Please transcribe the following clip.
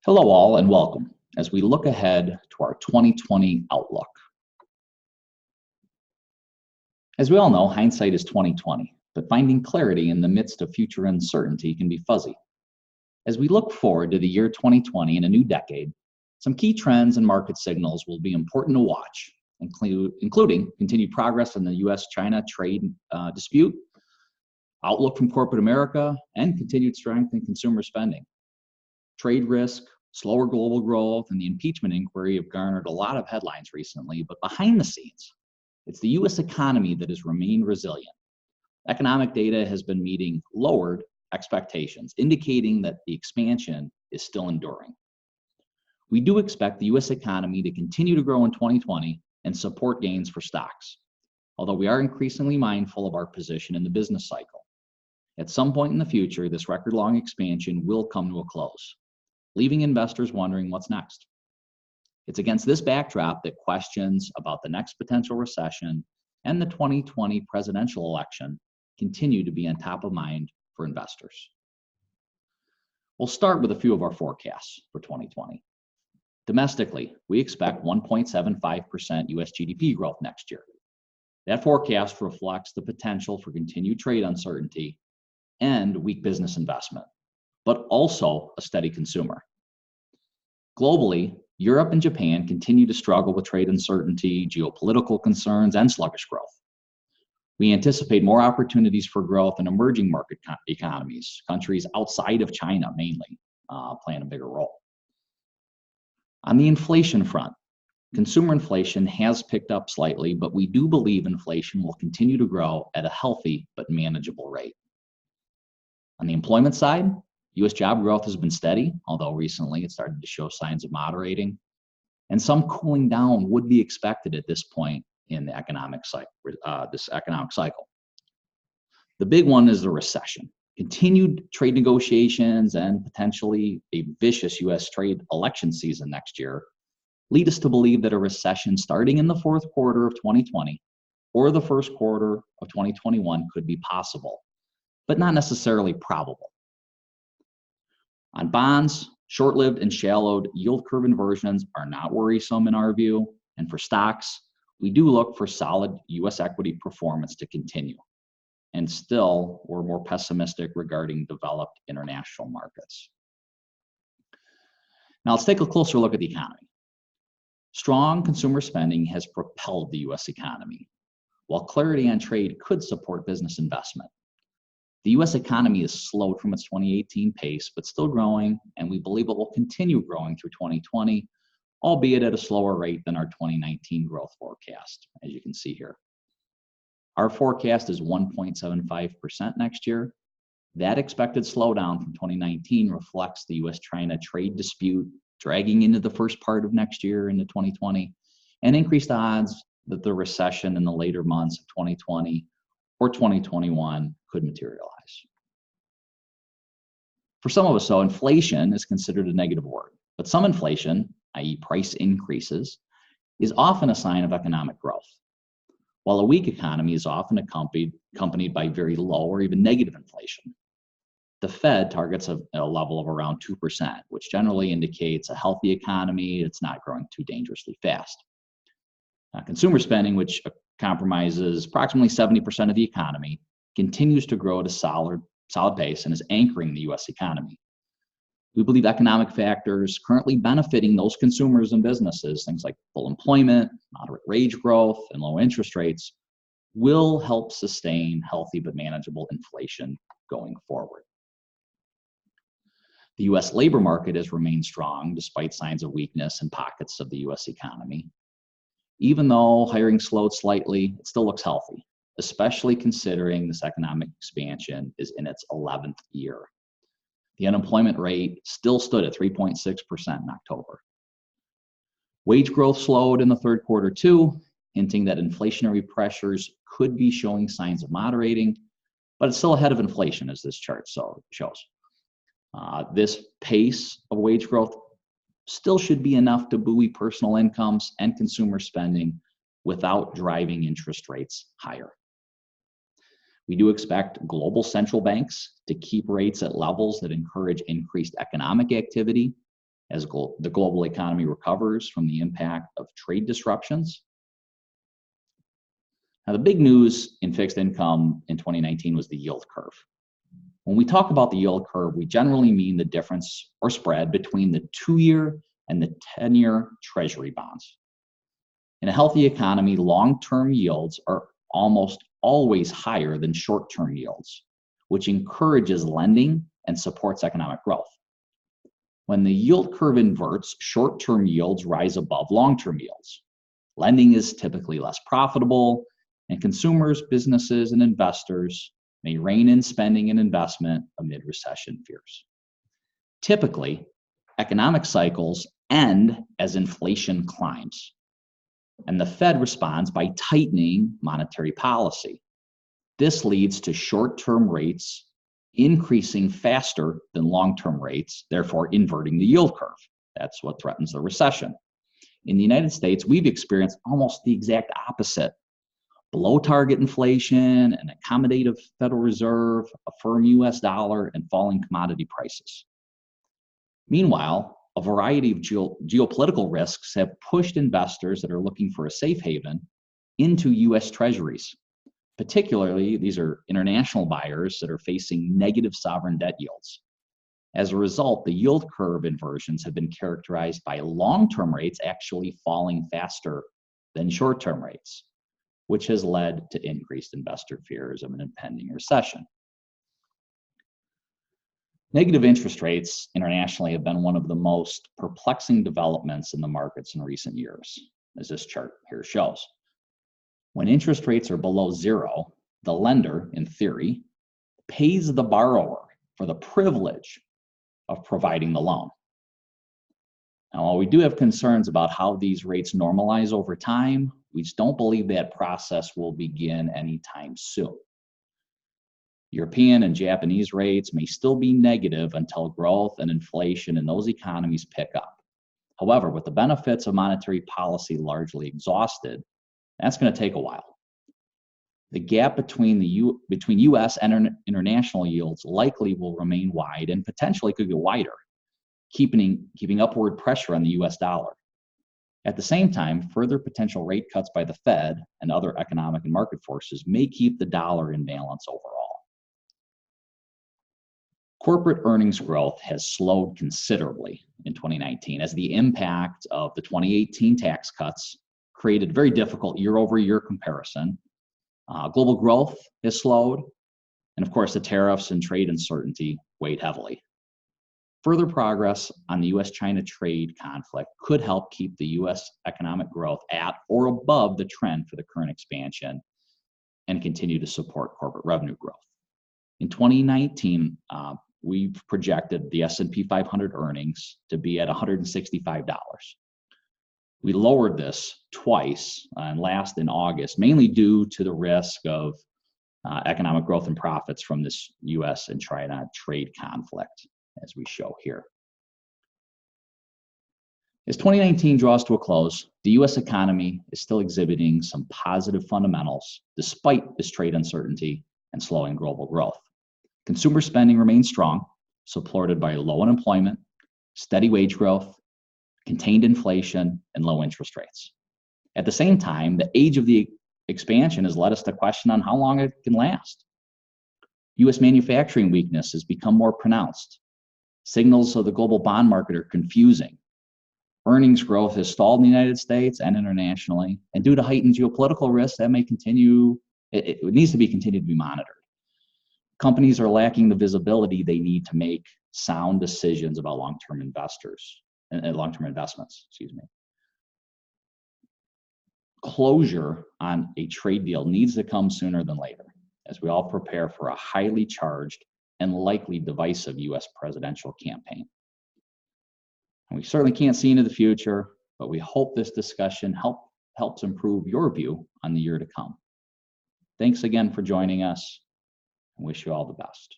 Hello all and welcome as we look ahead to our 2020 outlook. As we all know, hindsight is 2020, but finding clarity in the midst of future uncertainty can be fuzzy. As we look forward to the year 2020 and a new decade, some key trends and market signals will be important to watch, including continued progress in the US-China trade dispute, outlook from corporate America, and continued strength in consumer spending. Trade risk, slower global growth, and the impeachment inquiry have garnered a lot of headlines recently, but behind the scenes, it's the US economy that has remained resilient. Economic data has been meeting lowered expectations, indicating that the expansion is still enduring. We do expect the US economy to continue to grow in 2020 and support gains for stocks, although we are increasingly mindful of our position in the business cycle. At some point in the future, this record-long expansion will come to a close, leaving investors wondering what's next. It's against this backdrop that questions about the next potential recession and the 2020 presidential election continue to be on top of mind for investors. We'll start with a few of our forecasts for 2020. Domestically, we expect 1.75% US GDP growth next year. That forecast reflects the potential for continued trade uncertainty and weak business investment, but also a steady consumer. Globally, Europe and Japan continue to struggle with trade uncertainty, geopolitical concerns, and sluggish growth. We anticipate more opportunities for growth in emerging market economies, countries outside of China mainly, playing a bigger role. On the inflation front, consumer inflation has picked up slightly, but we do believe inflation will continue to grow at a healthy but manageable rate. On the employment side, US job growth has been steady, although recently it started to show signs of moderating, and some cooling down would be expected at this point in the economic cycle. The big one is the recession. Continued trade negotiations and potentially a vicious US trade election season next year lead us to believe that a recession starting in the fourth quarter of 2020 or the first quarter of 2021 could be possible, but not necessarily probable. On bonds, short-lived and shallowed yield curve inversions are not worrisome in our view, and for stocks, we do look for solid US equity performance to continue. And still, we're more pessimistic regarding developed international markets. Now let's take a closer look at the economy. Strong consumer spending has propelled the US economy, while clarity on trade could support business investment. The US economy has slowed from its 2018 pace, but still growing, and we believe it will continue growing through 2020, albeit at a slower rate than our 2019 growth forecast, as you can see here. Our forecast is 1.75% next year. That expected slowdown from 2019 reflects the US-China trade dispute dragging into the first part of next year into 2020, and increased odds that the recession in the later months of 2020 or 2021 could materialize. For some of us, though, inflation is considered a negative word, but some inflation, i.e. price increases, is often a sign of economic growth, while a weak economy is often accompanied by very low or even negative inflation. The Fed targets a level of around 2%, which generally indicates a healthy economy. It's not growing too dangerously fast. Consumer spending, which compromises approximately 70% of the economy, continues to grow at a solid pace and is anchoring the US economy. We believe economic factors currently benefiting those consumers and businesses, things like full employment, moderate wage growth, and low interest rates, will help sustain healthy but manageable inflation going forward. The US labor market has remained strong despite signs of weakness in pockets of the US economy. Even though hiring slowed slightly, it still looks healthy, especially considering this economic expansion is in its 11th year. The unemployment rate still stood at 3.6% in October. Wage growth slowed in the third quarter too, hinting that inflationary pressures could be showing signs of moderating, but it's still ahead of inflation, as this chart shows. This pace of wage growth still should be enough to buoy personal incomes and consumer spending without driving interest rates higher. We do expect global central banks to keep rates at levels that encourage increased economic activity as the global economy recovers from the impact of trade disruptions. Now, the big news in fixed income in 2019 was the yield curve. When we talk about the yield curve, we generally mean the difference or spread between the 2-year and the 10-year Treasury bonds. In a healthy economy, long-term yields are almost always higher than short-term yields, which encourages lending and supports economic growth. When the yield curve inverts, short-term yields rise above long-term yields. Lending is typically less profitable, and consumers, businesses, and investors may rein in spending and investment amid recession fears. Typically, economic cycles end as inflation climbs, and the Fed responds by tightening monetary policy. This leads to short-term rates increasing faster than long-term rates, therefore inverting the yield curve. That's what threatens the recession. In the United States, we've experienced almost the exact opposite. Below target inflation, an accommodative Federal Reserve, a firm US dollar, and falling commodity prices. Meanwhile, a variety of geopolitical risks have pushed investors that are looking for a safe haven into US Treasuries. Particularly, these are international buyers that are facing negative sovereign debt yields. As a result, the yield curve inversions have been characterized by long-term rates actually falling faster than short-term rates, which has led to increased investor fears of an impending recession. Negative interest rates internationally have been one of the most perplexing developments in the markets in recent years, as this chart here shows. When interest rates are below zero, the lender, in theory, pays the borrower for the privilege of providing the loan. Now, while we do have concerns about how these rates normalize over time, we just don't believe that process will begin anytime soon. European and Japanese rates may still be negative until growth and inflation in those economies pick up. However, with the benefits of monetary policy largely exhausted, that's going to take a while. The gap between US and international yields likely will remain wide and potentially could get wider, keeping upward pressure on the US dollar. At the same time, further potential rate cuts by the Fed and other economic and market forces may keep the dollar in balance overall. Corporate earnings growth has slowed considerably in 2019 as the impact of the 2018 tax cuts created very difficult year-over-year comparison. Global growth has slowed, and of course the tariffs and trade uncertainty weighed heavily. Further progress on the US-China trade conflict could help keep the US economic growth at or above the trend for the current expansion and continue to support corporate revenue growth. In 2019, we've projected the S&P 500 earnings to be at $165. We lowered this twice, and last in August, mainly due to the risk of economic growth and profits from this US and China trade conflict, as we show here. As 2019 draws to a close, the US economy is still exhibiting some positive fundamentals despite this trade uncertainty and slowing global growth. Consumer spending remains strong, supported by low unemployment, steady wage growth, contained inflation, and low interest rates. At the same time, the age of the expansion has led us to question on how long it can last. US manufacturing weakness has become more pronounced. Signals of the global bond market are confusing. Earnings growth has stalled in the United States and internationally, and due to heightened geopolitical risks, that may continue, it needs to be continued to be monitored. Companies are lacking the visibility they need to make sound decisions about long-term investments. Closure on a trade deal needs to come sooner than later, as we all prepare for a highly charged and likely divisive US presidential campaign. And we certainly can't see into the future, but we hope this discussion helps improve your view on the year to come. Thanks again for joining us, and wish you all the best.